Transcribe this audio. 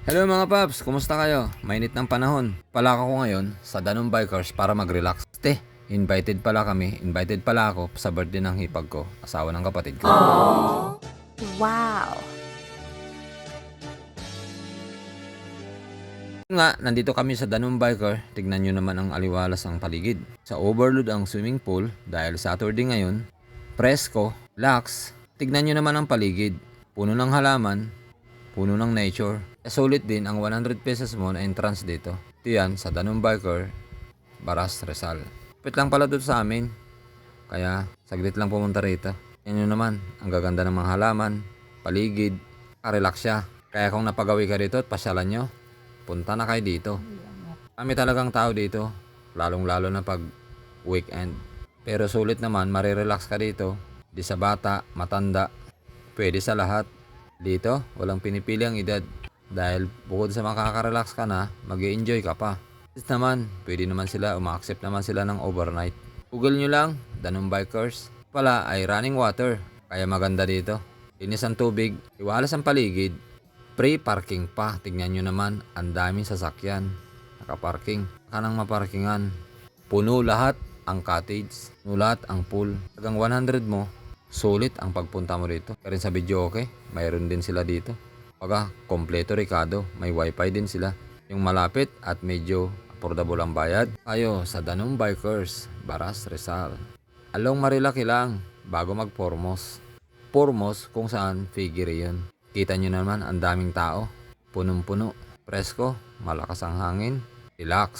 Hello mga paps, kumusta kayo? Mainit ng panahon. Palaka ko ngayon sa Danong Bikers para mag-relax. Invited pala ako sa birthday ng hipag ko, asawa ng kapatid ko. Wow! Nga, nandito kami sa Danong Biker, tignan nyo naman ang aliwalas ng paligid. Sa overload ang swimming pool dahil Saturday ngayon, presko, lax, tignan nyo naman ang paligid. Puno ng halaman, puno ng nature. Sulit din ang 100 pesos mo na entrance dito. Ito yan sa Danong Biker, Baras, Rizal. Pit lang pala doon sa amin. Kaya saglit lang pumunta rito. Yan yun naman, ang gaganda ng mga halaman, paligid, relax siya. Kaya kung napagawi ka dito at pasyalan nyo, punta na kayo dito. Kami talagang tao dito, lalong lalo na pag weekend. Pero sulit naman, marirelax ka dito. Di sa bata, matanda, pwede sa lahat. Dito, walang pinipili ang edad. Dahil bukod sa makaka-relax ka na, mag-i-enjoy ka pa. At naman, pwede naman sila, uma-accept naman sila ng overnight. Google nyo lang, Danong Bikers. Pala ay running water, kaya maganda dito. Linis ang tubig, iwalas ang paligid. Free parking pa, tignan nyo naman, ang daming sasakyan. Nakaparking, kanang maparkingan. Puno lahat ang cottage, puno lahat ang pool. Hanggang 100 mo, sulit ang pagpunta mo dito. Kaya rin sa video okay, mayroon din sila dito. Pagka, kompleto Ricardo, may wifi din sila. Yung malapit at medyo affordable ang bayad. Ayo sa Danong Bikers, Baras, Rizal. Along Marilaki lang, bago mag-Formos. Formos kung saan figure yun. Kita nyo naman ang daming tao, punong-puno, presko, malakas ang hangin, relax.